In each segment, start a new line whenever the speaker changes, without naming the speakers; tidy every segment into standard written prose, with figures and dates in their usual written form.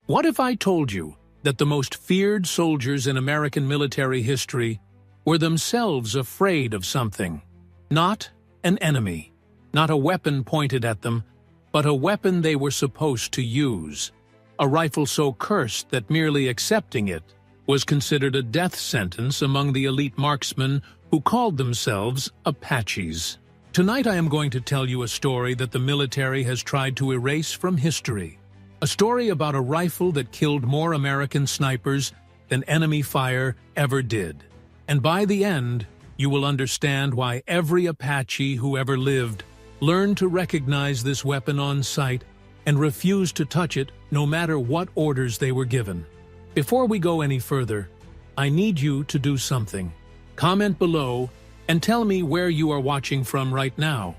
What if I told you that the most feared soldiers in American military history were themselves afraid of something? Not an enemy, not a weapon pointed at them, but a weapon they were supposed to use. A rifle so cursed that merely accepting it was considered a death sentence among the elite marksmen who called themselves Apaches. Tonight I am going to tell you a story that the military has tried to erase from history. A story about a rifle that killed more American snipers than enemy fire ever did. And by the end, you will understand why every Apache who ever lived learned to recognize this weapon on sight and refused to touch it no matter what orders they were given. Before we go any further, I need you to do something. Comment below and tell me where you are watching from right now.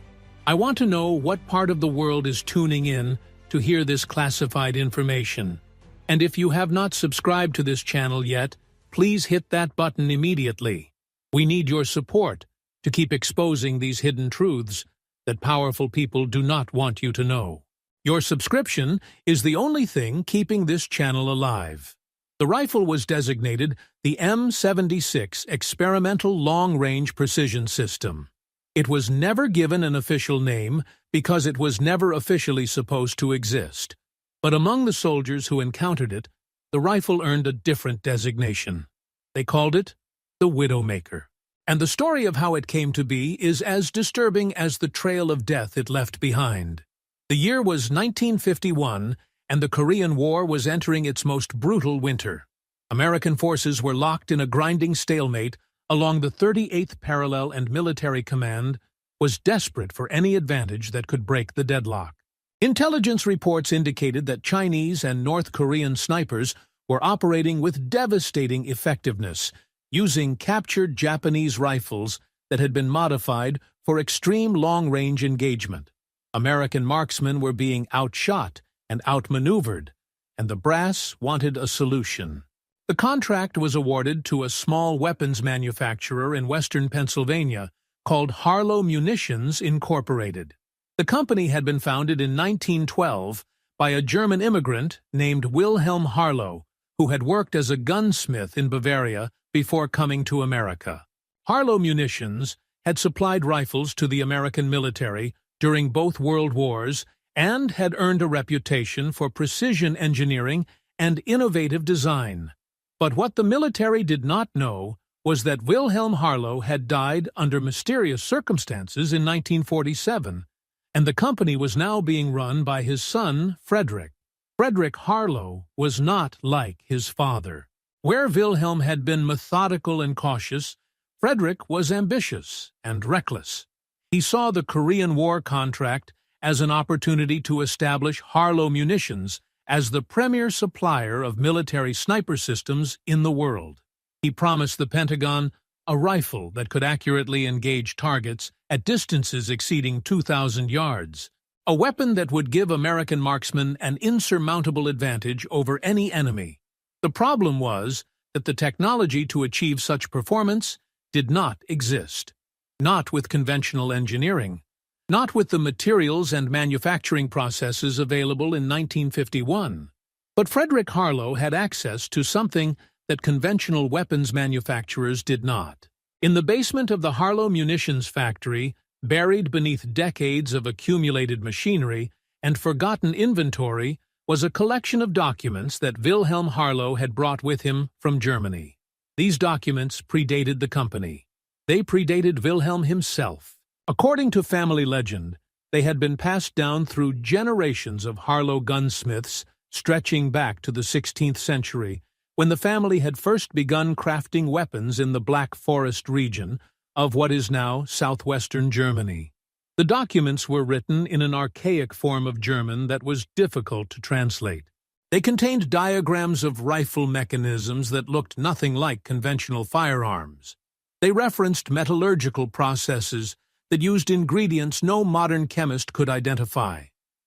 I want to know what part of the world is tuning in to hear this classified information. And if you have not subscribed to this channel yet, please hit that button immediately. We need your support to keep exposing these hidden truths that powerful people do not want you to know. Your subscription is the only thing keeping this channel alive. The rifle was designated the M76 Experimental Long-Range Precision System. It was never given an official name because it was never officially supposed to exist. But among the soldiers who encountered it, the rifle earned a different designation. They called it the Widowmaker. And the story of how it came to be is as disturbing as the trail of death it left behind. The year was 1951, and the Korean War was entering its most brutal winter. American forces were locked in a grinding stalemate along the 38th parallel, and military command was desperate for any advantage that could break the deadlock. Intelligence reports indicated that Chinese and North Korean snipers were operating with devastating effectiveness, using captured Japanese rifles that had been modified for extreme long-range engagement. American marksmen were being outshot and outmaneuvered, and the brass wanted a solution. The contract was awarded to a small weapons manufacturer in western Pennsylvania called Harlow Munitions Incorporated. The company had been founded in 1912 by a German immigrant named Wilhelm Harlow, who had worked as a gunsmith in Bavaria before coming to America. Harlow Munitions had supplied rifles to the American military during both World Wars and had earned a reputation for precision engineering and innovative design. But what the military did not know was that Wilhelm Harlow had died under mysterious circumstances in 1947, and the company was now being run by his son, Frederick. Frederick Harlow was not like his father. Where Wilhelm had been methodical and cautious, Frederick was ambitious and reckless. He saw the Korean War contract as an opportunity to establish Harlow Munitions as the premier supplier of military sniper systems in the world. He promised the Pentagon a rifle that could accurately engage targets at distances exceeding 2,000 yards, a weapon that would give American marksmen an insurmountable advantage over any enemy. The problem was that the technology to achieve such performance did not exist. Not with conventional engineering, not with the materials and manufacturing processes available in 1951. But Frederick Harlow had access to something that conventional weapons manufacturers did not. In the basement of the Harlow Munitions factory, buried beneath decades of accumulated machinery and forgotten inventory, was a collection of documents that Wilhelm Harlow had brought with him from Germany. These documents predated the company. They predated Wilhelm himself. According to family legend, they had been passed down through generations of Harlow gunsmiths, stretching back to the 16th century, when the family had first begun crafting weapons in the Black Forest region of what is now southwestern Germany. The documents were written in an archaic form of German that was difficult to translate. They contained diagrams of rifle mechanisms that looked nothing like conventional firearms. They referenced metallurgical processes that used ingredients no modern chemist could identify,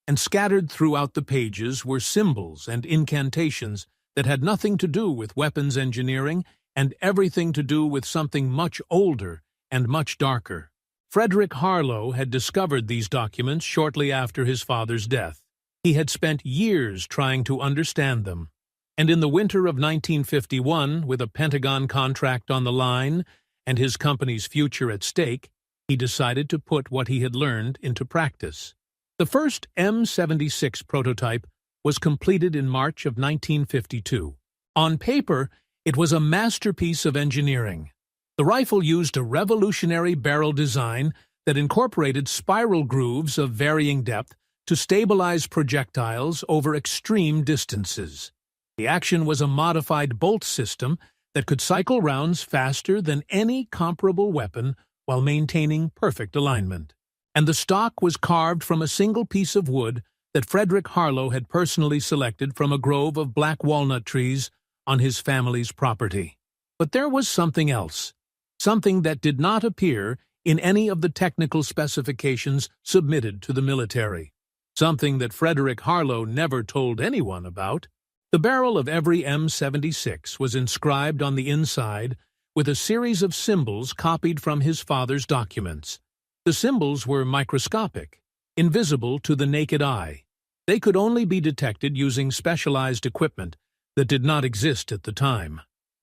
and scattered throughout the pages were symbols and incantations that had nothing to do with weapons engineering and everything to do with something much older and much darker. Frederick Harlow had discovered these documents shortly after his father's death. He had spent years trying to understand them, and in the winter of 1951, with a Pentagon contract on the line and his company's future at stake, he decided to put what he had learned into practice. The first M76 prototype was completed in March of 1952. On paper, it was a masterpiece of engineering. The rifle used a revolutionary barrel design that incorporated spiral grooves of varying depth to stabilize projectiles over extreme distances. The action was a modified bolt system that could cycle rounds faster than any comparable weapon while maintaining perfect alignment. And the stock was carved from a single piece of wood that Frederick Harlow had personally selected from a grove of black walnut trees on his family's property. But there was something else, something that did not appear in any of the technical specifications submitted to the military, something that Frederick Harlow never told anyone about. The barrel of every M76 was inscribed on the inside with a series of symbols copied from his father's documents. The symbols were microscopic, invisible to the naked eye. They could only be detected using specialized equipment that did not exist at the time.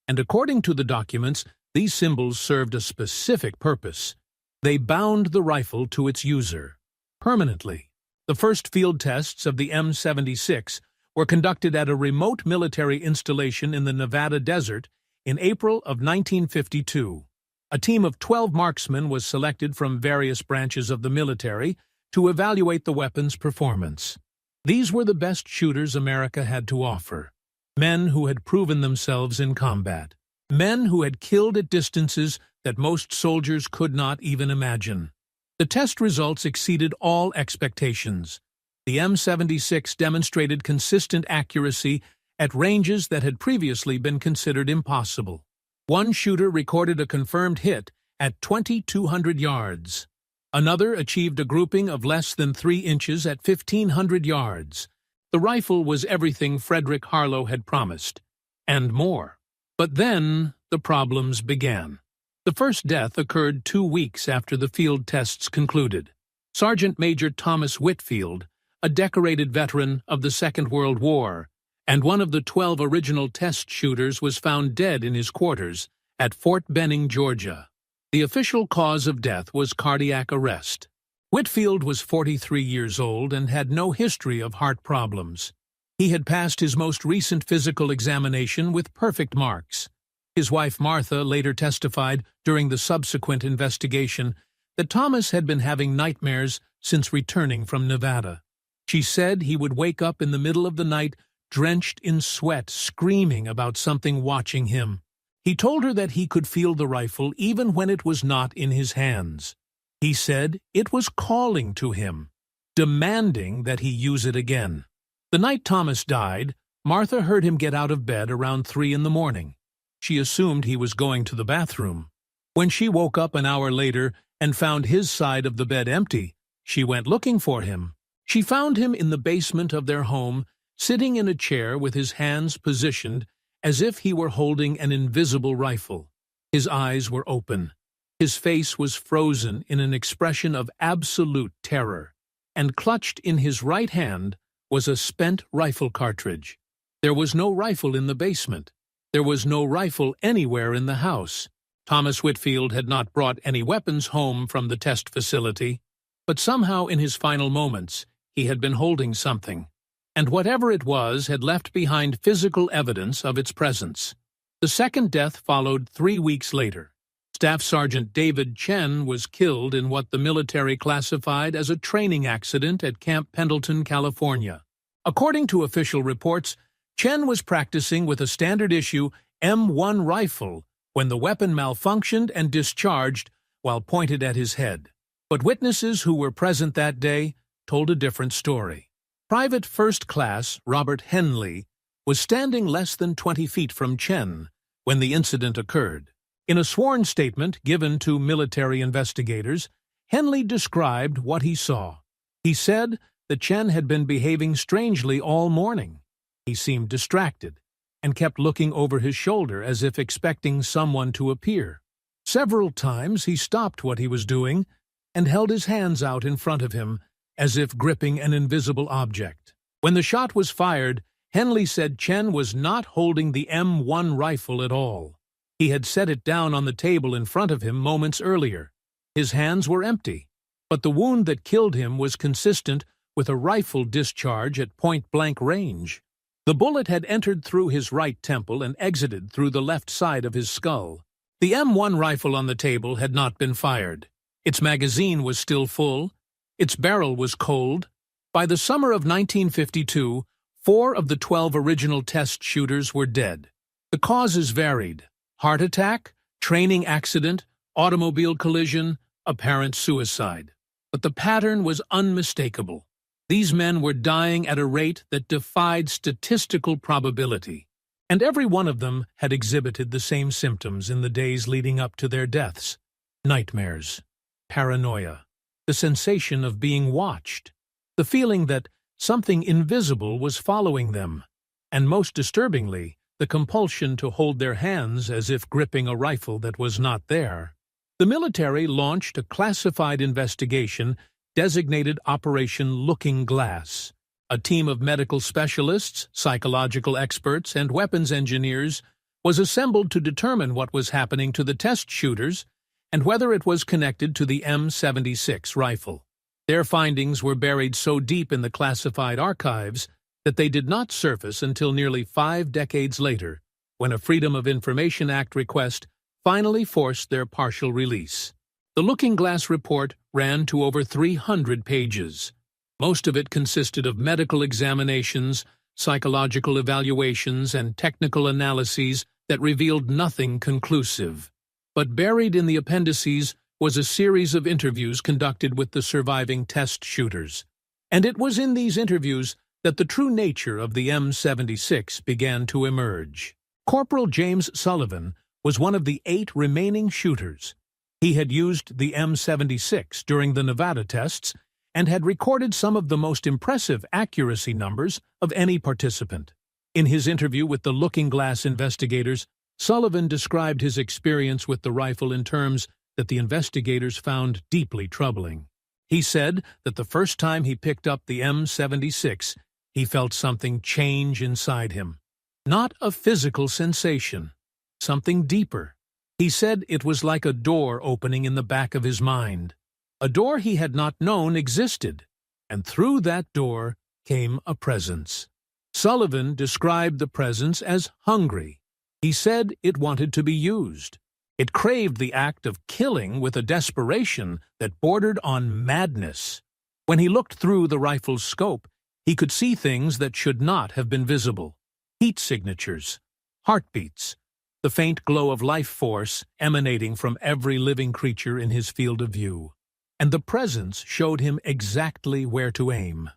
And according to the documents, these symbols served a specific purpose. They bound the rifle to its user permanently. The first field tests of the M76 were conducted at a remote military installation in the Nevada desert in April of 1952. A team of 12 marksmen was selected from various branches of the military to evaluate the weapon's performance. These were the best shooters America had to offer, men who had proven themselves in combat, men who had killed at distances that most soldiers could not even imagine. The test results exceeded all expectations. The M76 demonstrated consistent accuracy at ranges that had previously been considered impossible. One shooter recorded a confirmed hit at 2,200 yards. Another achieved a grouping of less than 3 inches at 1,500 yards. The rifle was everything Frederick Harlow had promised, and more. But then the problems began. The first death occurred 2 weeks after the field tests concluded. Sergeant Major Thomas Whitfield, a decorated veteran of the Second World War, and one of the 12 original test shooters, was found dead in his quarters at Fort Benning, Georgia. The official cause of death was cardiac arrest. Whitfield was 43 years old and had no history of heart problems. He had passed his most recent physical examination with perfect marks. His wife Martha later testified during the subsequent investigation that Thomas had been having nightmares since returning from Nevada. She said he would wake up in the middle of the night drenched in sweat, screaming about something watching him. He told her that he could feel the rifle even when it was not in his hands. He said it was calling to him, demanding that he use it again. The night Thomas died, Martha heard him get out of bed around 3 in the morning. She assumed he was going to the bathroom. When she woke up an hour later and found his side of the bed empty, she went looking for him. She found him in the basement of their home, sitting in a chair with his hands positioned as if he were holding an invisible rifle. His eyes were open. His face was frozen in an expression of absolute terror, and clutched in his right hand was a spent rifle cartridge. There was no rifle in the basement. There was no rifle anywhere in the house. Thomas Whitfield had not brought any weapons home from the test facility, but somehow in his final moments he had been holding something, and whatever it was had left behind physical evidence of its presence. The second death followed 3 weeks later. Staff Sergeant David Chen was killed in what the military classified as a training accident at Camp Pendleton, California. According to official reports, Chen was practicing with a standard-issue M1 rifle when the weapon malfunctioned and discharged while pointed at his head. But witnesses who were present that day told a different story. Private First Class Robert Henley was standing less than 20 feet from Chen when the incident occurred. In a sworn statement given to military investigators, Henley described what he saw. He said that Chen had been behaving strangely all morning. He seemed distracted and kept looking over his shoulder as if expecting someone to appear. Several times he stopped what he was doing and held his hands out in front of him as if gripping an invisible object. When the shot was fired, Henley said Chen was not holding the M1 rifle at all. He had set it down on the table in front of him moments earlier. His hands were empty, but the wound that killed him was consistent with a rifle discharge at point-blank range. The bullet had entered through his right temple and exited through the left side of his skull. The M1 rifle on the table had not been fired. Its magazine was still full. Its barrel was cold. By the summer of 1952, 4 of the 12 original test shooters were dead. The causes varied: heart attack, training accident, automobile collision, apparent suicide. But the pattern was unmistakable. These men were dying at a rate that defied statistical probability, and every one of them had exhibited the same symptoms in the days leading up to their deaths: nightmares, paranoia, the sensation of being watched, the feeling that something invisible was following them, and most disturbingly, the compulsion to hold their hands as if gripping a rifle that was not there. The military launched a classified investigation designated Operation Looking Glass. A team of medical specialists, psychological experts, and weapons engineers was assembled to determine what was happening to the test shooters and whether it was connected to the M76 rifle. Their findings were buried so deep in the classified archives that they did not surface until nearly 5 decades later, when a Freedom of Information Act request finally forced their partial release. The Looking Glass report ran to over 300 pages. Most of it consisted of medical examinations, psychological evaluations, and technical analyses that revealed nothing conclusive. But buried in the appendices was a series of interviews conducted with the surviving test shooters. And it was in these interviews that the true nature of the M76 began to emerge. Corporal James Sullivan was one of the 8 remaining shooters. He had used the M76 during the Nevada tests and had recorded some of the most impressive accuracy numbers of any participant. In his interview with the Looking Glass investigators, Sullivan described his experience with the rifle in terms that the investigators found deeply troubling. He said that the first time he picked up the M76, he felt something change inside him. Not a physical sensation, something deeper. He said it was like a door opening in the back of his mind, a door he had not known existed, and through that door came a presence. Sullivan described the presence as hungry. He said it wanted to be used. It craved the act of killing with a desperation that bordered on madness. When he looked through the rifle's scope, he could see things that should not have been visible: heat signatures, heartbeats, the faint glow of life force emanating from every living creature in his field of view. And the presence showed him exactly where to aim,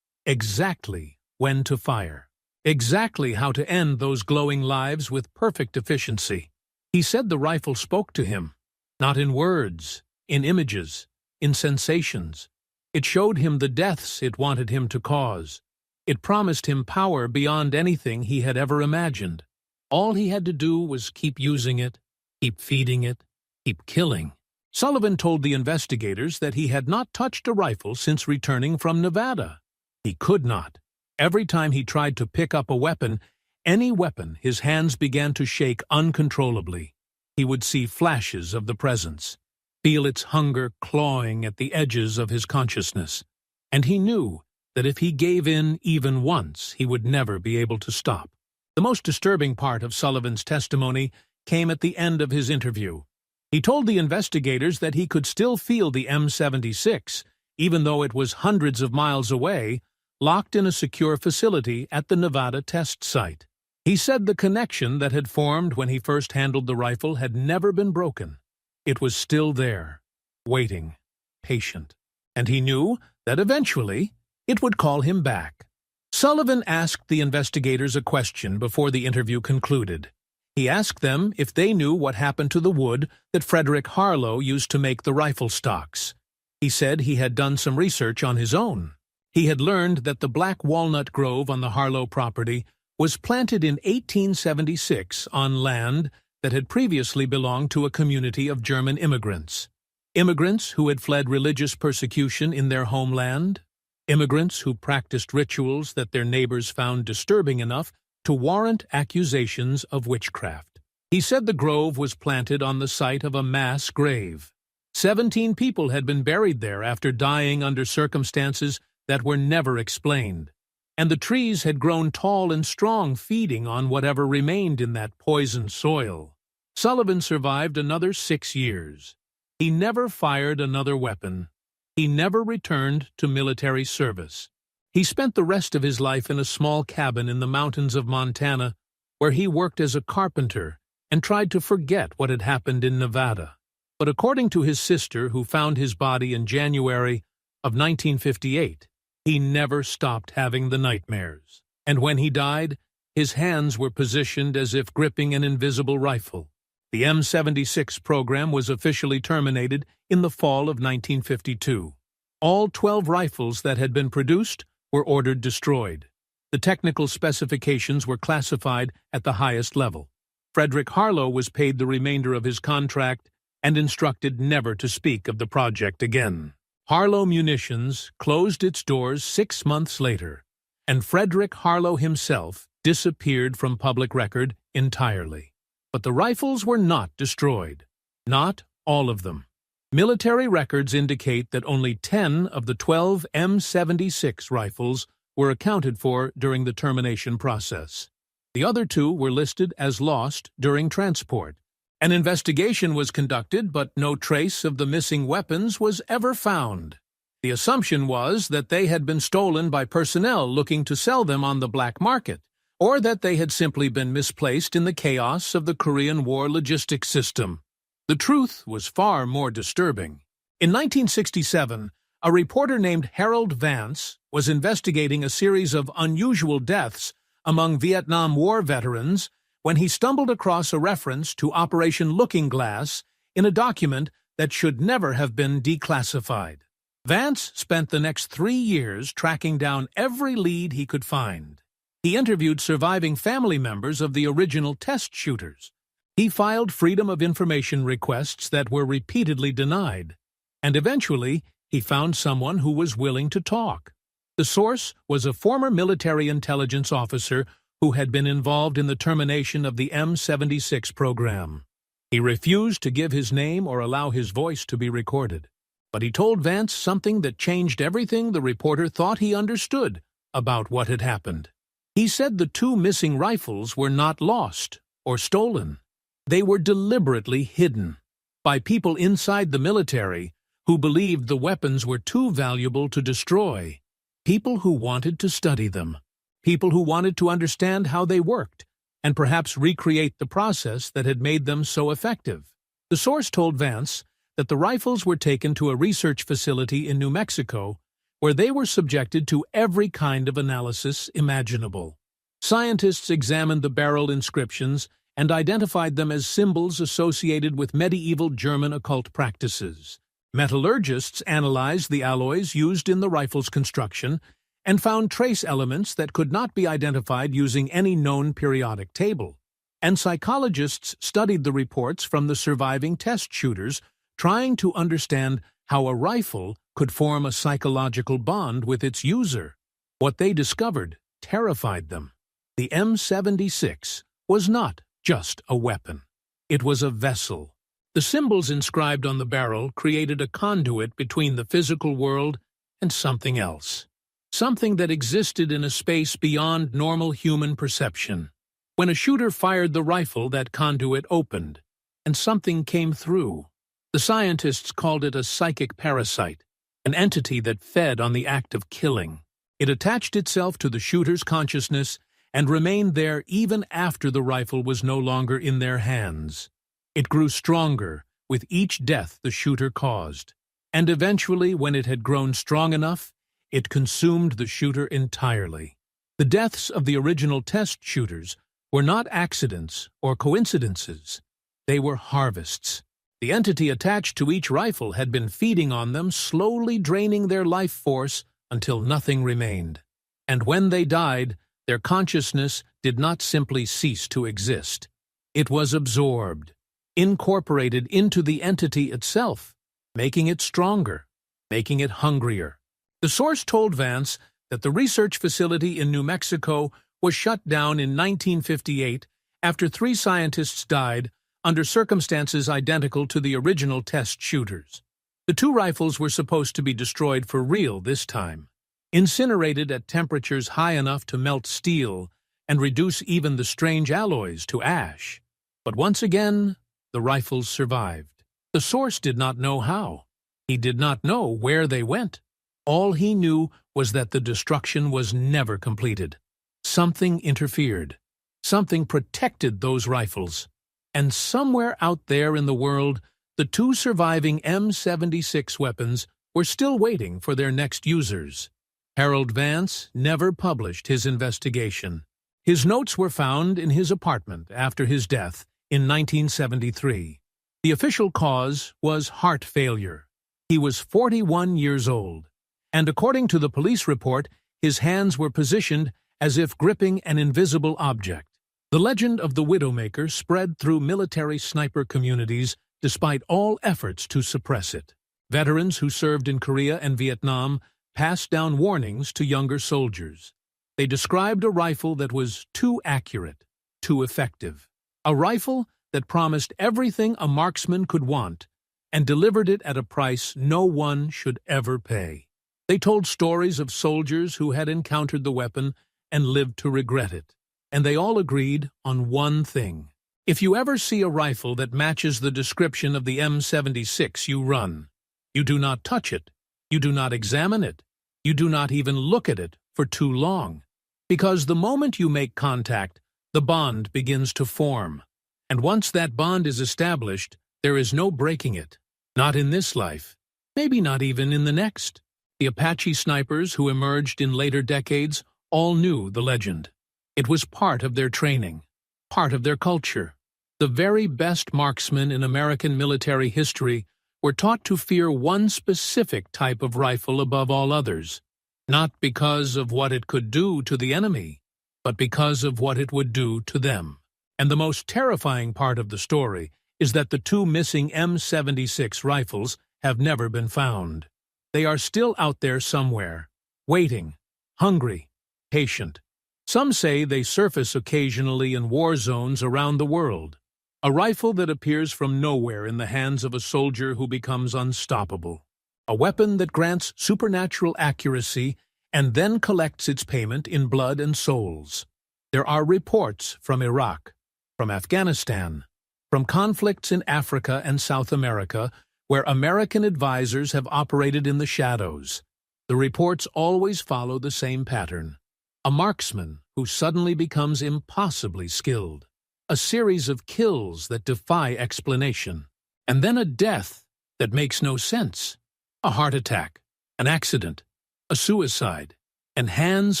exactly when to fire, exactly how to end those glowing lives with perfect efficiency. He said the rifle spoke to him, not in words, in images, in sensations. It showed him the deaths it wanted him to cause. It promised him power beyond anything he had ever imagined. All he had to do was keep using it, keep feeding it, keep killing. Sullivan told the investigators that he had not touched a rifle since returning from Nevada. He could not. Every time he tried to pick up a weapon, any weapon, his hands began to shake uncontrollably. He would see flashes of the presence, feel its hunger clawing at the edges of his consciousness, and he knew that if he gave in even once, he would never be able to stop. The most disturbing part of Sullivan's testimony came at the end of his interview. He told the investigators that he could still feel the M76, even though it was hundreds of miles away, locked in a secure facility at the Nevada test site. He said the connection that had formed when he first handled the rifle had never been broken. It was still there, waiting, patient, and he knew that eventually it would call him back. Sullivan asked the investigators a question before the interview concluded. He asked them if they knew what happened to the wood that Frederick Harlow used to make the rifle stocks. He said he had done some research on his own. He had learned that the black walnut grove on the Harlow property was planted in 1876 on land that had previously belonged to a community of German immigrants. Immigrants who had fled religious persecution in their homeland. immigrants who practiced rituals that their neighbors found disturbing enough to warrant accusations of witchcraft. He said the grove was planted on the site of a mass grave. 17 people had been buried there after dying under circumstances that were never explained, and the trees had grown tall and strong, feeding on whatever remained in that poisoned soil. Sullivan survived another 6 years. He never fired another weapon. He never returned to military service. He spent the rest of his life in a small cabin in the mountains of Montana, where he worked as a carpenter and tried to forget what had happened in Nevada. But according to his sister, who found his body in January of 1958, he never stopped having the nightmares. And when he died, his hands were positioned as if gripping an invisible rifle. The M76 program was officially terminated in the fall of 1952. All 12 rifles that had been produced were ordered destroyed. The technical specifications were classified at the highest level. Frederick Harlow was paid the remainder of his contract and instructed never to speak of the project again. Harlow Munitions closed its doors 6 months later, and Frederick Harlow himself disappeared from public record entirely. But the rifles were not destroyed. Not all of them. Military records indicate that only 10 of the 12 M76 rifles were accounted for during the termination process. The other 2 were listed as lost during transport. An investigation was conducted, but no trace of the missing weapons was ever found. The assumption was that they had been stolen by personnel looking to sell them on the black market, or that they had simply been misplaced in the chaos of the Korean War logistics system. The truth was far more disturbing. In 1967, a reporter named Harold Vance was investigating a series of unusual deaths among Vietnam War veterans when he stumbled across a reference to Operation Looking Glass in a document that should never have been declassified. Vance spent the next 3 years tracking down every lead he could find. He interviewed surviving family members of the original test shooters. He filed Freedom of Information requests that were repeatedly denied. And eventually, he found someone who was willing to talk. The source was a former military intelligence officer who had been involved in the termination of the M76 program. He refused to give his name or allow his voice to be recorded. But he told Vance something that changed everything the reporter thought he understood about what had happened. He said the 2 missing rifles were not lost or stolen. They were deliberately hidden by people inside the military who believed the weapons were too valuable to destroy, people who wanted to study them, people who wanted to understand how they worked, and perhaps recreate the process that had made them so effective. The source told Vance that the rifles were taken to a research facility in New Mexico where they were subjected to every kind of analysis imaginable. Scientists examined the barrel inscriptions and identified them as symbols associated with medieval German occult practices. Metallurgists analyzed the alloys used in the rifle's construction and found trace elements that could not be identified using any known periodic table. And psychologists studied the reports from the surviving test shooters, trying to understand how a rifle could form a psychological bond with its user. What they discovered terrified them. The M76 was not just a weapon. It was a vessel. The symbols inscribed on the barrel created a conduit between the physical world and something else. Something that existed in a space beyond normal human perception. When a shooter fired the rifle, that conduit opened, and something came through. The scientists called it a psychic parasite, an entity that fed on the act of killing. It attached itself to the shooter's consciousness and remained there even after the rifle was no longer in their hands. It grew stronger with each death the shooter caused, and eventually, when it had grown strong enough, it consumed the shooter entirely. The deaths of the original test shooters were not accidents or coincidences. They were harvests. The entity attached to each rifle had been feeding on them, slowly draining their life force until nothing remained. And when they died, their consciousness did not simply cease to exist. It was absorbed, incorporated into the entity itself, making it stronger, making it hungrier. The source told Vance that the research facility in New Mexico was shut down in 1958 after 3 scientists died under circumstances identical to the original test shooters. The 2 rifles were supposed to be destroyed for real this time, incinerated at temperatures high enough to melt steel and reduce even the strange alloys to ash. But once again, the rifles survived. The source did not know how. He did not know where they went. All he knew was that the destruction was never completed. Something interfered. Something protected those rifles. And somewhere out there in the world, the 2 surviving M76 weapons were still waiting for their next users. Harold Vance never published his investigation. His notes were found in his apartment after his death in 1973. The official cause was heart failure. He was 41 years old, and according to the police report, his hands were positioned as if gripping an invisible object. The legend of the Widowmaker spread through military sniper communities despite all efforts to suppress it. Veterans who served in Korea and Vietnam passed down warnings to younger soldiers. They described a rifle that was too accurate, too effective. A rifle that promised everything a marksman could want and delivered it at a price no one should ever pay. They told stories of soldiers who had encountered the weapon and lived to regret it. And they all agreed on one thing. If you ever see a rifle that matches the description of the M76, you run. You do not touch it. You do not examine it. You do not even look at it for too long. Because the moment you make contact, the bond begins to form. And once that bond is established, there is no breaking it. Not in this life. Maybe not even in the next. The Apache snipers who emerged in later decades all knew the legend. It was part of their training, part of their culture. The very best marksmen in American military history were taught to fear one specific type of rifle above all others, not because of what it could do to the enemy, but because of what it would do to them. And the most terrifying part of the story is that the 2 missing M76 rifles have never been found. They are still out there somewhere, waiting, hungry, patient. Some say they surface occasionally in war zones around the world. A rifle that appears from nowhere in the hands of a soldier who becomes unstoppable. A weapon that grants supernatural accuracy and then collects its payment in blood and souls. There are reports from Iraq, from Afghanistan, from conflicts in Africa and South America where American advisors have operated in the shadows. The reports always follow the same pattern. A marksman who suddenly becomes impossibly skilled. A series of kills that defy explanation. And then a death that makes no sense. A heart attack, an accident, a suicide, and hands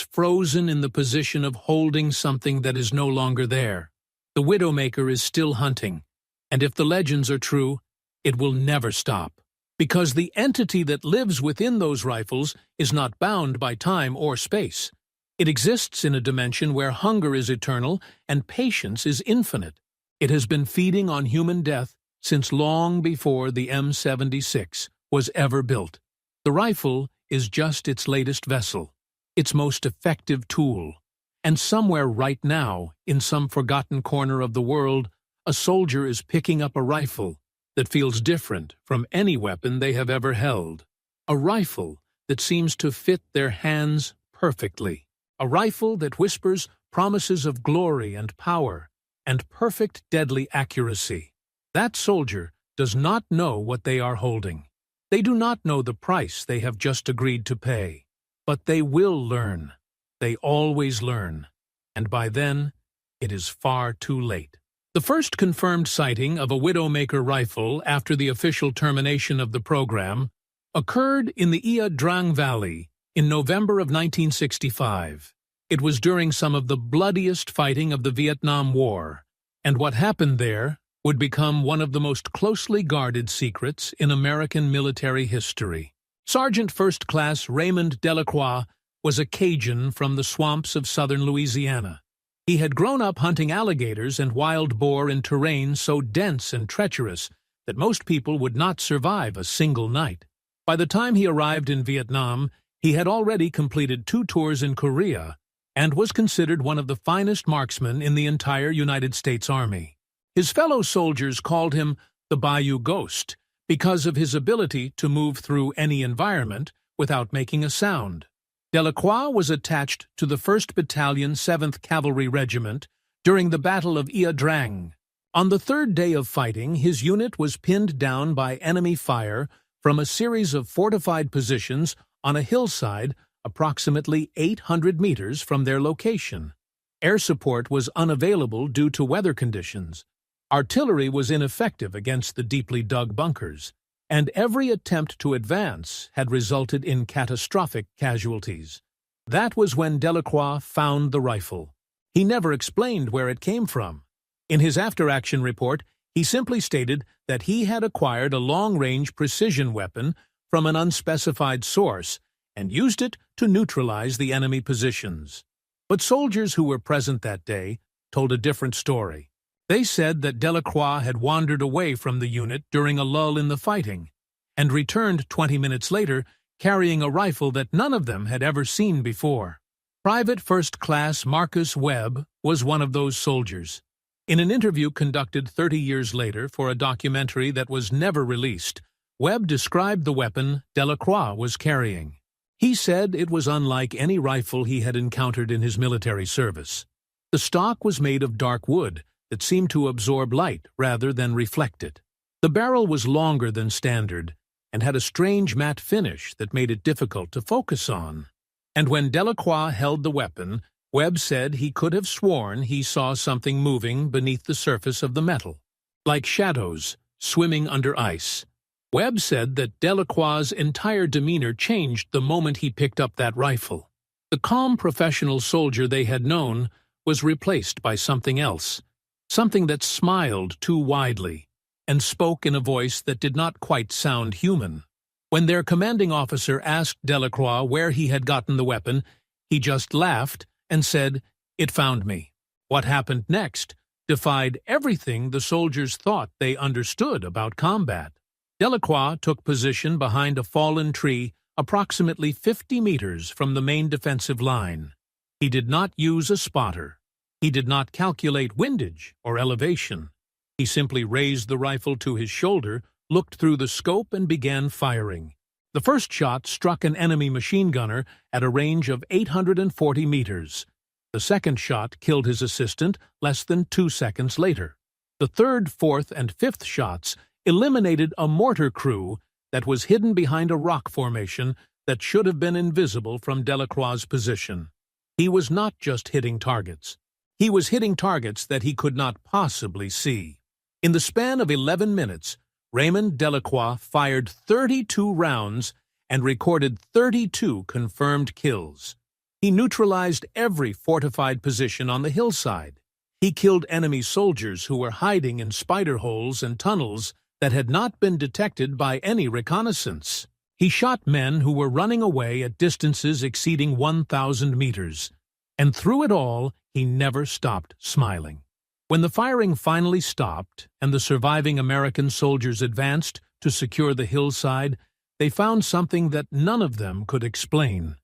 frozen in the position of holding something that is no longer there. The Widowmaker is still hunting, and if the legends are true, it will never stop. Because the entity that lives within those rifles is not bound by time or space. It exists in a dimension where hunger is eternal and patience is infinite. It has been feeding on human death since long before the M76 was ever built. The rifle is just its latest vessel, its most effective tool. And somewhere right now, in some forgotten corner of the world, a soldier is picking up a rifle that feels different from any weapon they have ever held. A rifle that seems to fit their hands perfectly. A rifle that whispers promises of glory and power and perfect deadly accuracy. That soldier does not know what they are holding. They do not know the price they have just agreed to pay. But they will learn. They always learn. And by then, it is far too late. The first confirmed sighting of a Widowmaker rifle after the official termination of the program occurred in the Ia Drang Valley in November of 1965. It was during some of the bloodiest fighting of the Vietnam War, and what happened there would become one of the most closely guarded secrets in American military history. Sergeant First Class Raymond Delacroix was a Cajun from the swamps of southern Louisiana. He had grown up hunting alligators and wild boar in terrain so dense and treacherous that most people would not survive a single night. By the time he arrived in Vietnam, He had already completed 2 tours in Korea and was considered one of the finest marksmen in the entire United States Army. His fellow soldiers called him the Bayou Ghost because of his ability to move through any environment without making a sound. Delacroix was attached to the 1st Battalion, 7th Cavalry Regiment during the Battle of Ia Drang. On the 3rd day of fighting, his unit was pinned down by enemy fire from a series of fortified positions on a hillside approximately 800 meters from their location. Air support was unavailable due to weather conditions. Artillery was ineffective against the deeply dug bunkers, and every attempt to advance had resulted in catastrophic casualties. That was when Delacroix found the rifle. He never explained where it came from. In his after-action report, he simply stated that he had acquired a long-range precision weapon from an unspecified source and used it to neutralize the enemy positions. But soldiers who were present that day told a different story. They said that Delacroix had wandered away from the unit during a lull in the fighting and returned 20 minutes later carrying a rifle that none of them had ever seen before. Private First Class Marcus Webb was one of those soldiers. In an interview conducted 30 years later for a documentary that was never released, Webb described the weapon Delacroix was carrying. He said it was unlike any rifle he had encountered in his military service. The stock was made of dark wood that seemed to absorb light rather than reflect it. The barrel was longer than standard and had a strange matte finish that made it difficult to focus on. And when Delacroix held the weapon, Webb said he could have sworn he saw something moving beneath the surface of the metal, like shadows swimming under ice. Webb said that Delacroix's entire demeanor changed the moment he picked up that rifle. The calm professional soldier they had known was replaced by something else, something that smiled too widely and spoke in a voice that did not quite sound human. When their commanding officer asked Delacroix where he had gotten the weapon, he just laughed and said, "It found me." What happened next defied everything the soldiers thought they understood about combat. Delacroix took position behind a fallen tree approximately 50 meters from the main defensive line. He did not use a spotter. He did not calculate windage or elevation. He simply raised the rifle to his shoulder, looked through the scope, and began firing. The first shot struck an enemy machine gunner at a range of 840 meters. The second shot killed his assistant less than 2 seconds later. The third, fourth, and fifth shots eliminated a mortar crew that was hidden behind a rock formation that should have been invisible from Delacroix's position. He was not just hitting targets. He was hitting targets that he could not possibly see. In the span of 11 minutes, Raymond Delacroix fired 32 rounds and recorded 32 confirmed kills. He neutralized every fortified position on the hillside. He killed enemy soldiers who were hiding in spider holes and tunnels that had not been detected by any reconnaissance. He shot men who were running away at distances exceeding 1,000 meters. And through it all, he never stopped smiling. When the firing finally stopped and the surviving American soldiers advanced to secure the hillside, they found something that none of them could explain.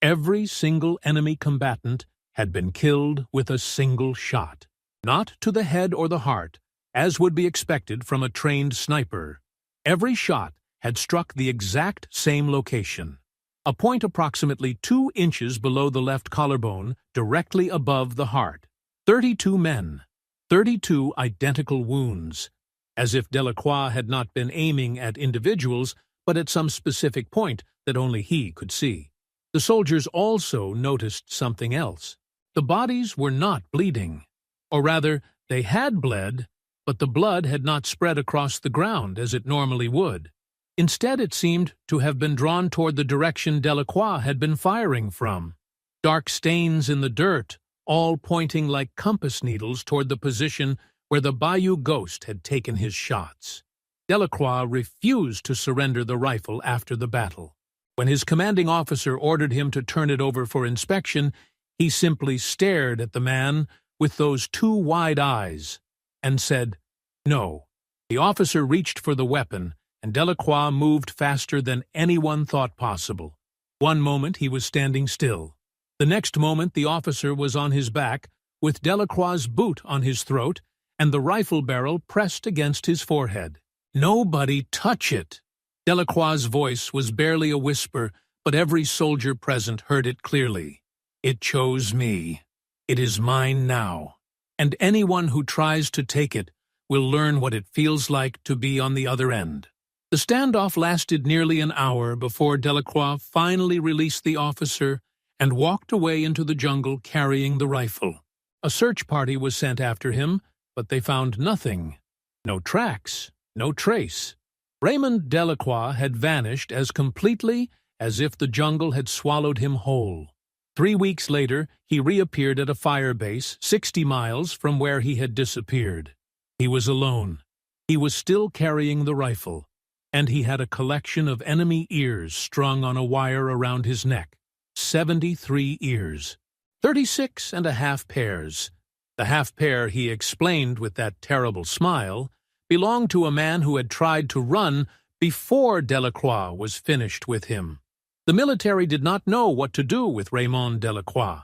Every single enemy combatant had been killed with a single shot, not to the head or the heart, as would be expected from a trained sniper. Every shot had struck the exact same location, a point approximately 2 inches below the left collarbone, directly above the heart. 32 men, 32 identical wounds, as if Delacroix had not been aiming at individuals, but at some specific point that only he could see. The soldiers also noticed something else. The bodies were not bleeding, or rather, they had bled, but the blood had not spread across the ground as it normally would. Instead, it seemed to have been drawn toward the direction Delacroix had been firing from. Dark stains in the dirt, all pointing like compass needles toward the position where the Bayou Ghost had taken his shots. Delacroix refused to surrender the rifle after the battle. When his commanding officer ordered him to turn it over for inspection, he simply stared at the man with those 2 wide eyes and said, "No." The officer reached for the weapon, and Delacroix moved faster than anyone thought possible. One moment he was standing still. The next moment the officer was on his back, with Delacroix's boot on his throat and the rifle barrel pressed against his forehead. "Nobody touch it!" Delacroix's voice was barely a whisper, but every soldier present heard it clearly. "It chose me. It is mine now. And anyone who tries to take it will learn what it feels like to be on the other end." The standoff lasted nearly an hour before Delacroix finally released the officer and walked away into the jungle carrying the rifle. A search party was sent after him, but they found nothing. No tracks, no trace. Raymond Delacroix had vanished as completely as if the jungle had swallowed him whole. 3 weeks later, he reappeared at a fire base 60 miles from where he had disappeared. He was alone. He was still carrying the rifle, and he had a collection of enemy ears strung on a wire around his neck. 73 ears. 36 and a half pairs. The half pair, he explained with that terrible smile, belonged to a man who had tried to run before Delacroix was finished with him. The military did not know what to do with Raymond Delacroix.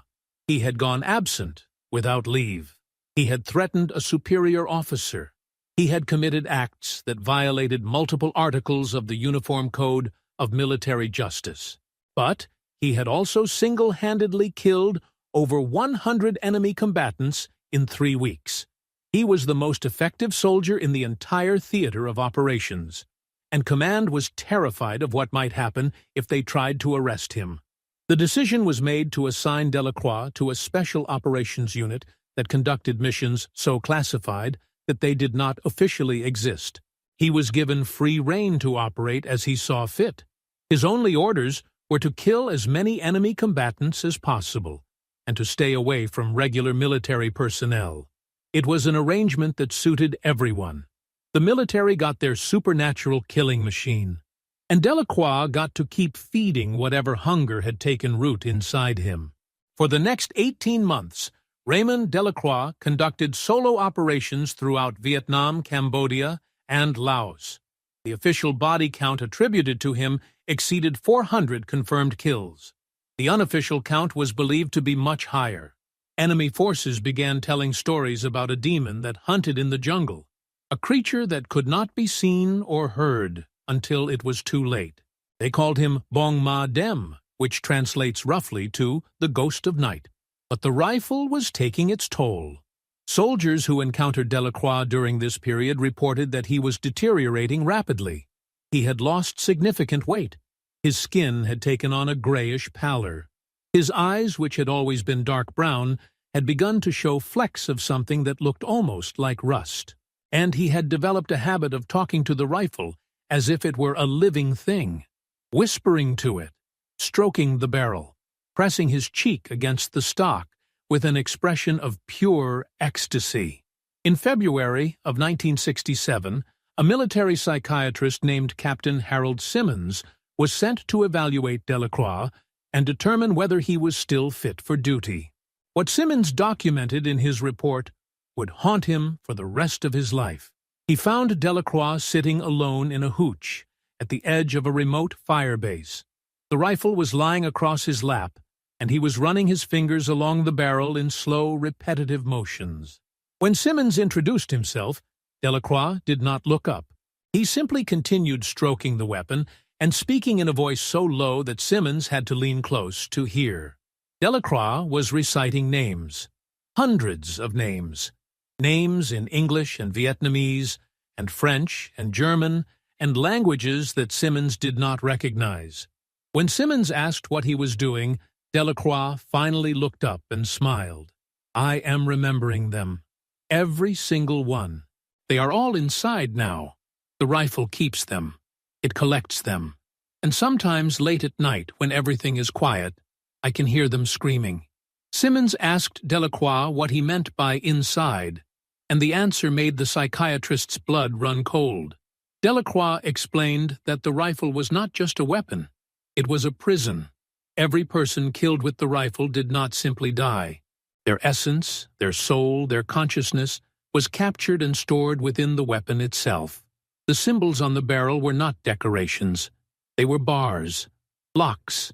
He had gone absent without leave. He had threatened a superior officer. He had committed acts that violated multiple articles of the Uniform Code of Military Justice. But he had also single-handedly killed over 100 enemy combatants in 3 weeks. He was the most effective soldier in the entire theater of operations, and command was terrified of what might happen if they tried to arrest him. The decision was made to assign Delacroix to a special operations unit that conducted missions so classified that they did not officially exist. He was given free rein to operate as he saw fit. His only orders were to kill as many enemy combatants as possible, and to stay away from regular military personnel. It was an arrangement that suited everyone. The military got their supernatural killing machine, and Delacroix got to keep feeding whatever hunger had taken root inside him. For the next 18 months, Raymond Delacroix conducted solo operations throughout Vietnam, Cambodia, and Laos. The official body count attributed to him exceeded 400 confirmed kills. The unofficial count was believed to be much higher. Enemy forces began telling stories about a demon that hunted in the jungle, a creature that could not be seen or heard until it was too late. They called him Bong Ma Dem, which translates roughly to the ghost of night. But the rifle was taking its toll. Soldiers who encountered Delacroix during this period reported that he was deteriorating rapidly. He had lost significant weight. His skin had taken on a grayish pallor. His eyes, which had always been dark brown, had begun to show flecks of something that looked almost like rust. And he had developed a habit of talking to the rifle as if it were a living thing, whispering to it, stroking the barrel, pressing his cheek against the stock with an expression of pure ecstasy. In February of 1967, a military psychiatrist named Captain Harold Simmons was sent to evaluate Delacroix and determine whether he was still fit for duty. What Simmons documented in his report would haunt him for the rest of his life. He found Delacroix sitting alone in a hooch at the edge of a remote fire base. The rifle was lying across his lap, and he was running his fingers along the barrel in slow, repetitive motions. When Simmons introduced himself, Delacroix did not look up. He simply continued stroking the weapon and speaking in a voice so low that Simmons had to lean close to hear. Delacroix was reciting names, hundreds of names, names in English and Vietnamese and French and German and languages that Simmons did not recognize. When Simmons asked what he was doing, Delacroix finally looked up and smiled. "I am remembering them. Every single one. They are all inside now. The rifle keeps them. It collects them. And sometimes late at night, when everything is quiet, I can hear them screaming." Simmons asked Delacroix what he meant by inside, and the answer made the psychiatrist's blood run cold. Delacroix explained that the rifle was not just a weapon. It was a prison. Every person killed with the rifle did not simply die. Their essence, their soul, their consciousness was captured and stored within the weapon itself. The symbols on the barrel were not decorations. They were bars, locks,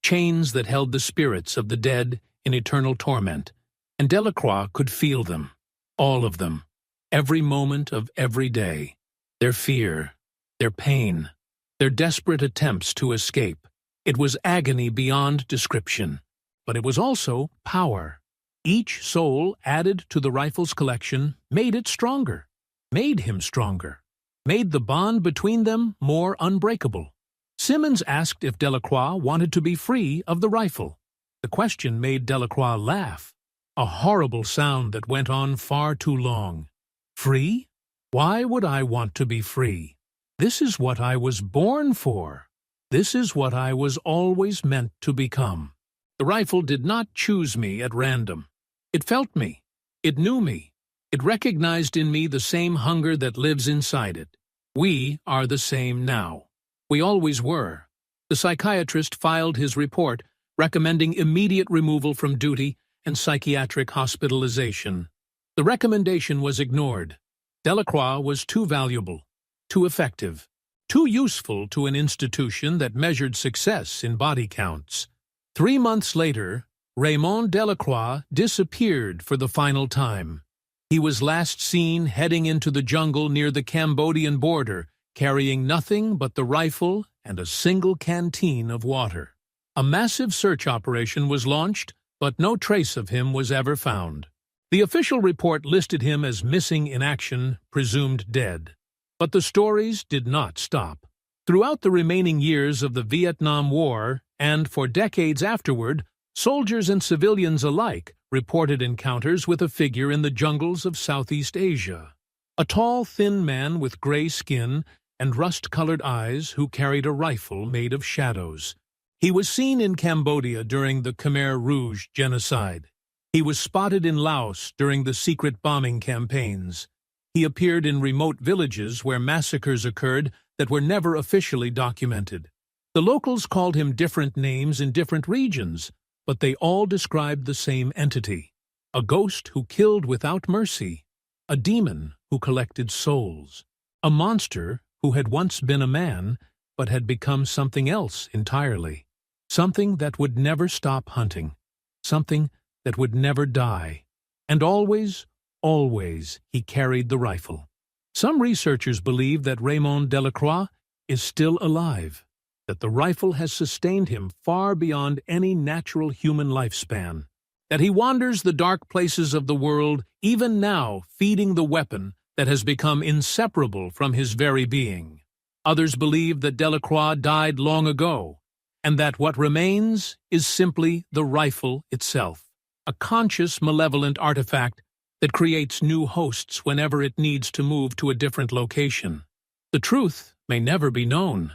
chains that held the spirits of the dead in eternal torment, and Delacroix could feel them, all of them, every moment of every day, their fear, their pain, their desperate attempts to escape. It was agony beyond description, but it was also power. Each soul added to the rifle's collection made it stronger, made him stronger, made the bond between them more unbreakable. Simmons asked if Delacroix wanted to be free of the rifle. The question made Delacroix laugh, a horrible sound that went on far too long. Free? Why would I want to be free? This is what I was born for. This is what I was always meant to become. The rifle did not choose me at random. It felt me. It knew me. It recognized in me the same hunger that lives inside it. We are the same now. We always were. The psychiatrist filed his report recommending immediate removal from duty and psychiatric hospitalization. The recommendation was ignored. Delacroix was too valuable, too effective, too useful to an institution that measured success in body counts. 3 months later, Raymond Delacroix disappeared for the final time. He was last seen heading into the jungle near the Cambodian border, carrying nothing but the rifle and a single canteen of water. A massive search operation was launched, but no trace of him was ever found. The official report listed him as missing in action, presumed dead. But the stories did not stop. Throughout the remaining years of the Vietnam War, and for decades afterward, soldiers and civilians alike reported encounters with a figure in the jungles of Southeast Asia. A tall, thin man with gray skin and rust-colored eyes who carried a rifle made of shadows. He was seen in Cambodia during the Khmer Rouge genocide. He was spotted in Laos during the secret bombing campaigns. He appeared in remote villages where massacres occurred that were never officially documented. The locals called him different names in different regions, but they all described the same entity, a ghost who killed without mercy, a demon who collected souls, a monster who had once been a man but had become something else entirely, something that would never stop hunting, something that would never die, and always, always he carried the rifle. Some researchers believe that Raymond Delacroix is still alive, that the rifle has sustained him far beyond any natural human lifespan, that he wanders the dark places of the world even now feeding the weapon that has become inseparable from his very being. Others believe that Delacroix died long ago, and that what remains is simply the rifle itself, a conscious, malevolent artifact that creates new hosts whenever it needs to move to a different location. The truth may never be known,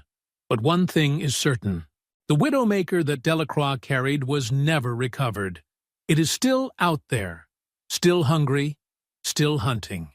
but one thing is certain. The widowmaker that Delacroix carried was never recovered. It is still out there, still hungry, still hunting.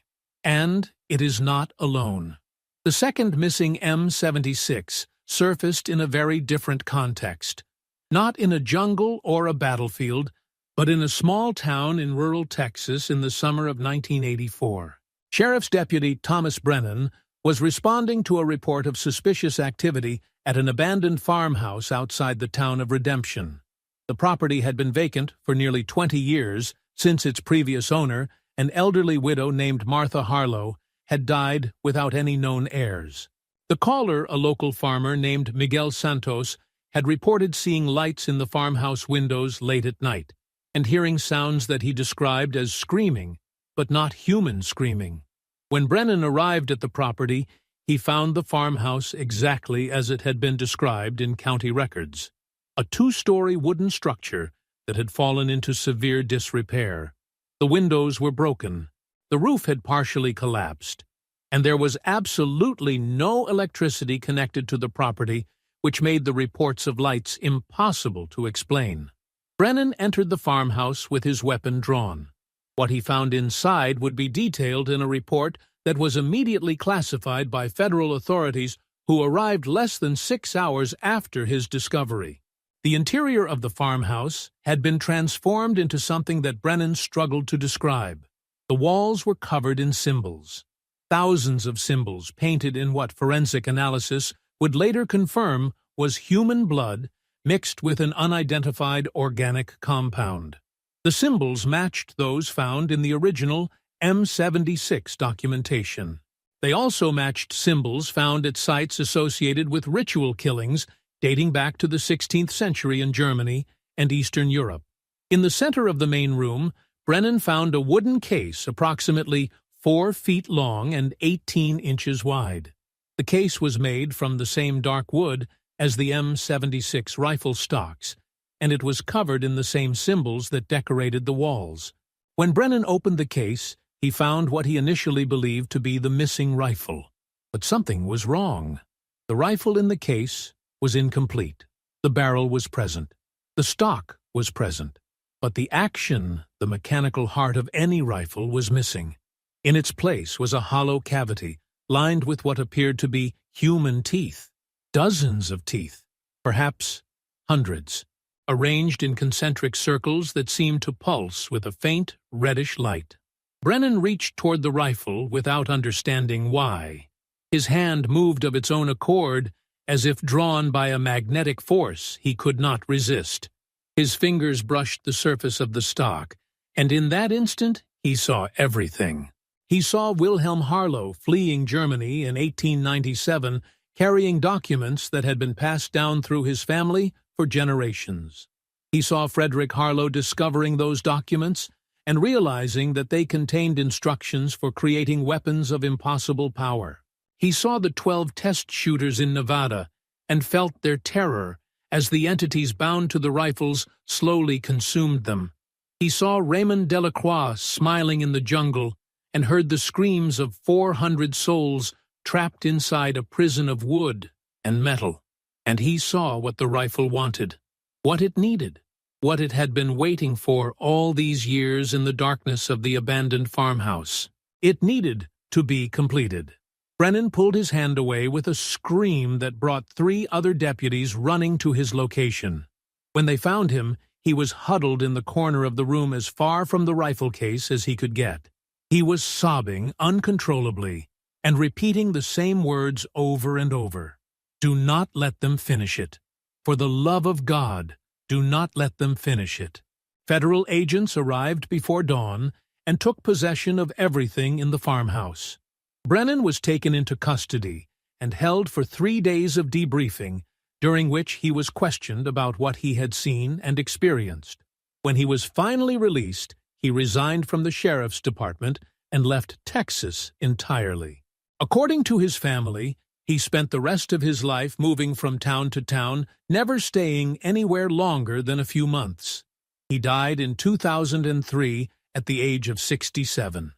And it is not alone. The second missing M76 surfaced in a very different context, not in a jungle or a battlefield, but in a small town in rural Texas in the summer of 1984. Sheriff's Deputy Thomas Brennan was responding to a report of suspicious activity at an abandoned farmhouse outside the town of Redemption. The property had been vacant for nearly 20 years since its previous owner, an elderly widow named Martha Harlow, had died without any known heirs. The caller, a local farmer named Miguel Santos, had reported seeing lights in the farmhouse windows late at night, and hearing sounds that he described as screaming, but not human screaming. When Brennan arrived at the property, he found the farmhouse exactly as it had been described in county records, a 2-story wooden structure that had fallen into severe disrepair. The windows were broken, the roof had partially collapsed, and there was absolutely no electricity connected to the property, which made the reports of lights impossible to explain. Brennan entered the farmhouse with his weapon drawn. What he found inside would be detailed in a report that was immediately classified by federal authorities who arrived less than 6 hours after his discovery. The interior of the farmhouse had been transformed into something that Brennan struggled to describe. The walls were covered in symbols. Thousands of symbols painted in what forensic analysis would later confirm was human blood, mixed with an unidentified organic compound. The symbols matched those found in the original M76 documentation. They also matched symbols found at sites associated with ritual killings dating back to the 16th century in Germany and Eastern Europe. In the center of the main room, Brennan found a wooden case approximately 4 feet long and 18 inches wide. The case was made from the same dark wood as the M76 rifle stocks, and it was covered in the same symbols that decorated the walls. When Brennan opened the case, he found what he initially believed to be the missing rifle. But something was wrong. The rifle in the case was incomplete. The barrel was present. The stock was present. But the action, the mechanical heart of any rifle, was missing. In its place was a hollow cavity, lined with what appeared to be human teeth. Dozens of teeth, perhaps hundreds, arranged in concentric circles that seemed to pulse with a faint, reddish light. Brennan reached toward the rifle without understanding why. His hand moved of its own accord, as if drawn by a magnetic force he could not resist. His fingers brushed the surface of the stock, and in that instant he saw everything. He saw Wilhelm Harlow fleeing Germany in 1897, carrying documents that had been passed down through his family for generations. He saw Frederick Harlow discovering those documents and realizing that they contained instructions for creating weapons of impossible power. He saw the 12 test shooters in Nevada and felt their terror as the entities bound to the rifles slowly consumed them. He saw Raymond Delacroix smiling in the jungle and heard the screams of 400 souls trapped inside a prison of wood and metal. And he saw what the rifle wanted, what it needed, what it had been waiting for all these years in the darkness of the abandoned farmhouse. It needed to be completed. Brennan pulled his hand away with a scream that brought 3 other deputies running to his location. When they found him, he was huddled in the corner of the room as far from the rifle case as he could get. He was sobbing uncontrollably and repeating the same words over and over. Do not let them finish it. For the love of God, do not let them finish it. Federal agents arrived before dawn and took possession of everything in the farmhouse. Brennan was taken into custody and held for 3 days of debriefing, during which he was questioned about what he had seen and experienced. When he was finally released, he resigned from the sheriff's department and left Texas entirely. According to his family, he spent the rest of his life moving from town to town, never staying anywhere longer than a few months. He died in 2003 at the age of 67.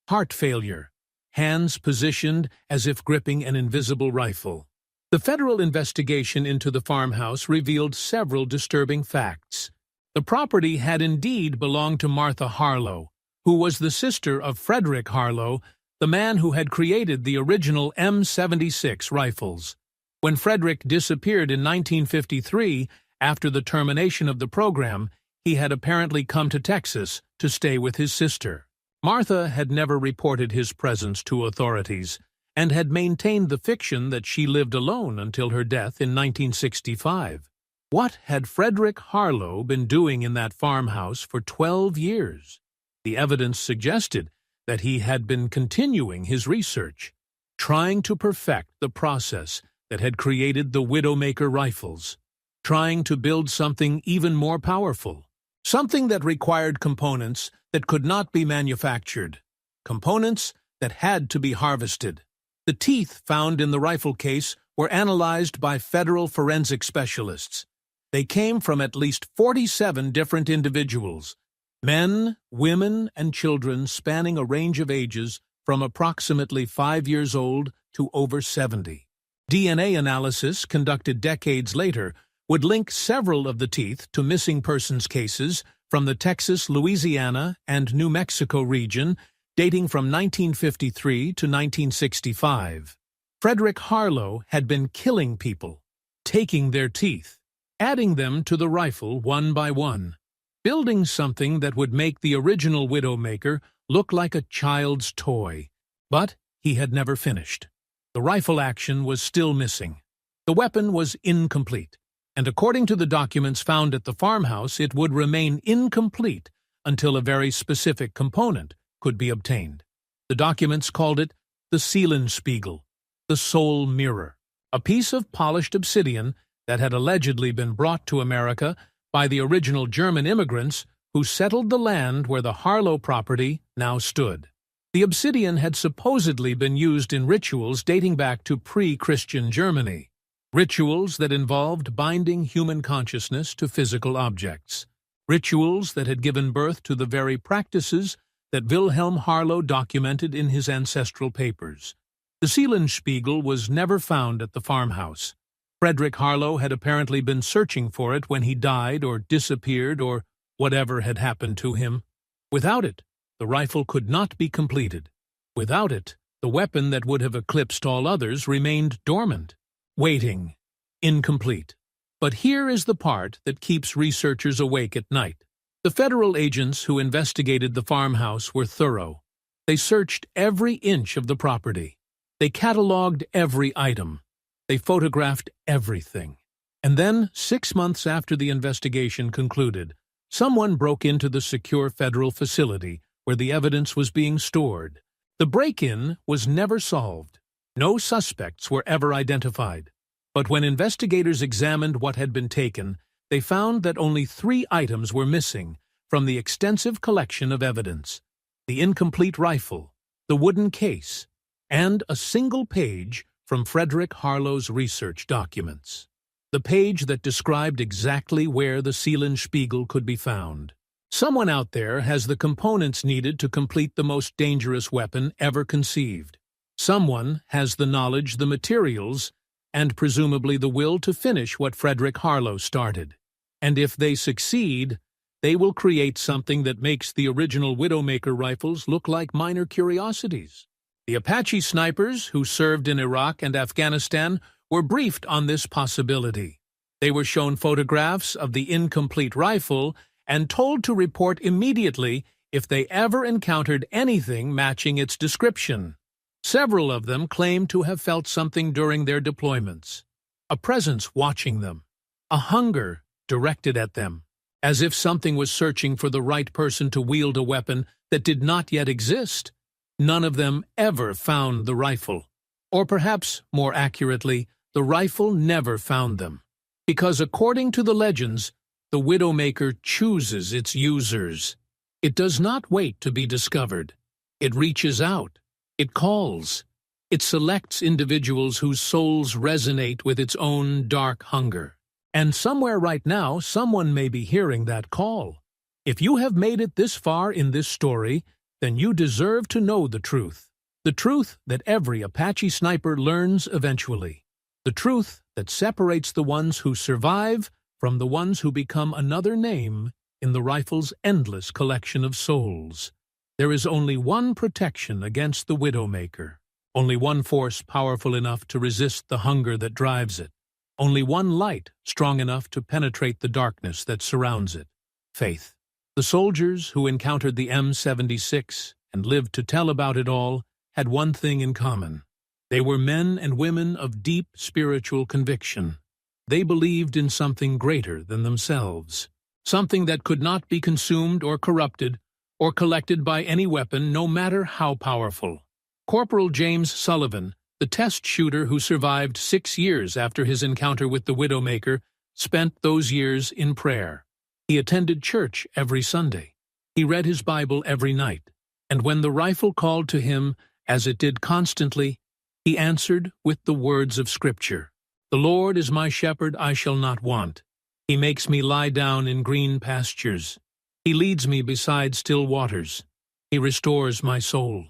Heart failure. Hands positioned as if gripping an invisible rifle. The federal investigation into the farmhouse revealed several disturbing facts. The property had indeed belonged to Martha Harlow, who was the sister of Frederick Harlow, the man who had created the original M76 rifles. When Frederick disappeared in 1953, after the termination of the program, he had apparently come to Texas to stay with his sister. Martha had never reported his presence to authorities and had maintained the fiction that she lived alone until her death in 1965. What had Frederick Harlow been doing in that farmhouse for 12 years? The evidence suggested that he had been continuing his research, trying to perfect the process that had created the Widowmaker rifles, trying to build something even more powerful, something that required components that could not be manufactured, components that had to be harvested. The teeth found in the rifle case were analyzed by federal forensic specialists. They came from at least 47 different individuals, men, women, and children spanning a range of ages from approximately 5 years old to over 70. DNA analysis conducted decades later would link several of the teeth to missing persons cases from the Texas, Louisiana, and New Mexico region dating from 1953 to 1965. Frederick Harlow had been killing people, taking their teeth, adding them to the rifle one by one, building something that would make the original Widowmaker look like a child's toy. But he had never finished. The rifle action was still missing. The weapon was incomplete. and according to the documents found at the farmhouse, it would remain incomplete until a very specific component could be obtained. The documents called it the Seelenspiegel, the soul mirror, a piece of polished obsidian that had allegedly been brought to America by the original German immigrants who settled the land where the Harlow property now stood. The obsidian had supposedly been used in rituals dating back to pre-Christian Germany, rituals that involved binding human consciousness to physical objects, rituals that had given birth to the very practices that Wilhelm Harlow documented in his ancestral papers. The Seelenspiegel was never found at the farmhouse. Frederick Harlow had apparently been searching for it when he died or disappeared or whatever had happened to him. Without it, the rifle could not be completed. Without it, the weapon that would have eclipsed all others remained dormant, waiting, incomplete. But here is the part that keeps researchers awake at night. The federal agents who investigated the farmhouse were thorough. They searched every inch of the property. They cataloged every item. They photographed everything. And then, 6 months after the investigation concluded, someone broke into the secure federal facility where the evidence was being stored. The break-in was never solved. No suspects were ever identified. But when investigators examined what had been taken, they found that only 3 items were missing from the extensive collection of evidence: the incomplete rifle, the wooden case, and a single page from Frederick Harlow's research documents. The page that described exactly where the Seelenspiegel could be found. Someone out there has the components needed to complete the most dangerous weapon ever conceived. Someone has the knowledge, the materials, and presumably the will to finish what Frederick Harlow started. And if they succeed, they will create something that makes the original Widowmaker rifles look like minor curiosities. The Apache snipers who served in Iraq and Afghanistan were briefed on this possibility. They were shown photographs of the incomplete rifle and told to report immediately if they ever encountered anything matching its description. Several of them claimed to have felt something during their deployments, a presence watching them, a hunger directed at them, as if something was searching for the right person to wield a weapon that did not yet exist. None of them ever found the rifle, or perhaps, more accurately, the rifle never found them, because according to the legends, the Widowmaker chooses its users. It does not wait to be discovered. It reaches out. It calls. It selects individuals whose souls resonate with its own dark hunger. And somewhere right now, someone may be hearing that call. If you have made it this far in this story, then you deserve to know the truth that every Apache sniper learns eventually, the truth that separates the ones who survive from the ones who become another name in the rifle's endless collection of souls. There is only one protection against the Widowmaker, only one force powerful enough to resist the hunger that drives it, only one light strong enough to penetrate the darkness that surrounds it: faith. The soldiers who encountered the M76 and lived to tell about it all had one thing in common. They were men and women of deep spiritual conviction. They believed in something greater than themselves, something that could not be consumed or corrupted or collected by any weapon, no matter how powerful. Corporal James Sullivan, the test shooter who survived 6 years after his encounter with the Widowmaker, spent those years in prayer. He attended church every Sunday. He read his Bible every night. And when the rifle called to him, as it did constantly, he answered with the words of Scripture: "The Lord is my shepherd, I shall not want. He makes me lie down in green pastures. He leads me beside still waters. He restores my soul."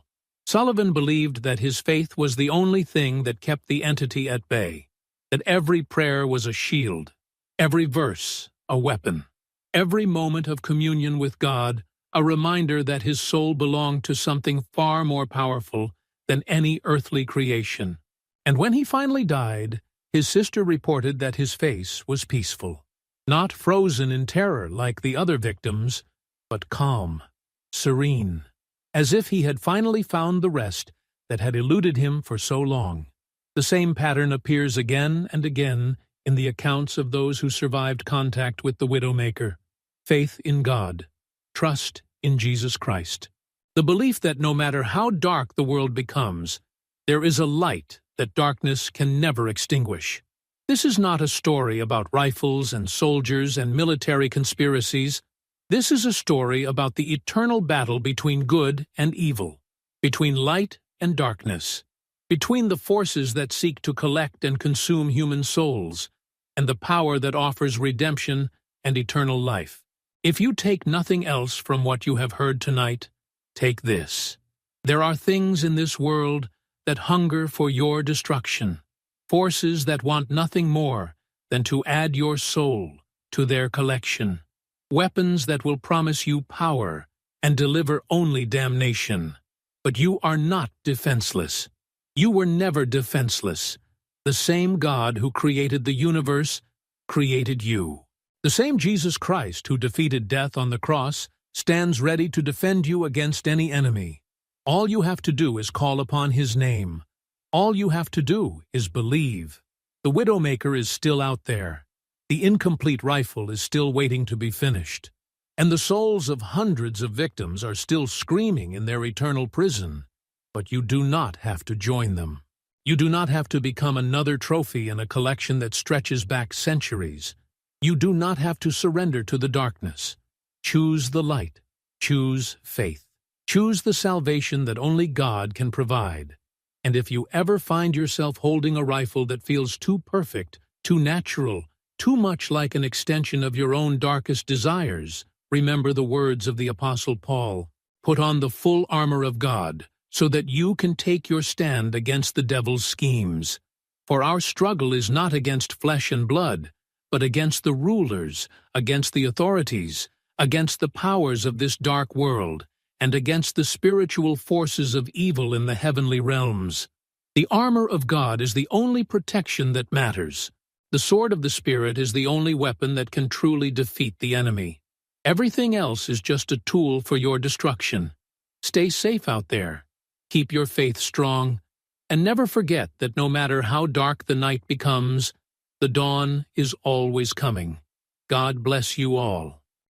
Sullivan believed that his faith was the only thing that kept the entity at bay, that every prayer was a shield, every verse a weapon, every moment of communion with God a reminder that his soul belonged to something far more powerful than any earthly creation. And when he finally died, his sister reported that his face was peaceful, not frozen in terror like the other victims, but calm, serene, as if he had finally found the rest that had eluded him for so long. The same pattern appears again and again in the accounts of those who survived contact with the Widowmaker: faith in God, trust in Jesus Christ. The belief that no matter how dark the world becomes, there is a light that darkness can never extinguish. This is not a story about rifles and soldiers and military conspiracies. This is a story about the eternal battle between good and evil, between light and darkness, between the forces that seek to collect and consume human souls, and the power that offers redemption and eternal life. If you take nothing else from what you have heard tonight, take this. There are things in this world that hunger for your destruction, forces that want nothing more than to add your soul to their collection, weapons that will promise you power and deliver only damnation. But you are not defenseless. You were never defenseless. The same God who created the universe created you. The same Jesus Christ who defeated death on the cross stands ready to defend you against any enemy. All you have to do is call upon His name. All you have to do is believe. The Widowmaker is still out there. The incomplete rifle is still waiting to be finished. And the souls of hundreds of victims are still screaming in their eternal prison. But you do not have to join them. You do not have to become another trophy in a collection that stretches back centuries. You do not have to surrender to the darkness. Choose the light. Choose faith. Choose the salvation that only God can provide. And if you ever find yourself holding a rifle that feels too perfect, too natural, too much like an extension of your own darkest desires, remember the words of the Apostle Paul: "Put on the full armor of God, so that you can take your stand against the devil's schemes. For our struggle is not against flesh and blood, but against the rulers, against the authorities, against the powers of this dark world, and against the spiritual forces of evil in the heavenly realms." The armor of God is the only protection that matters. The sword of the Spirit is the only weapon that can truly defeat the enemy. Everything else is just a tool for your destruction. Stay safe out there. Keep your faith strong, and never forget that no matter how dark the night becomes, the dawn is always coming. God bless you all.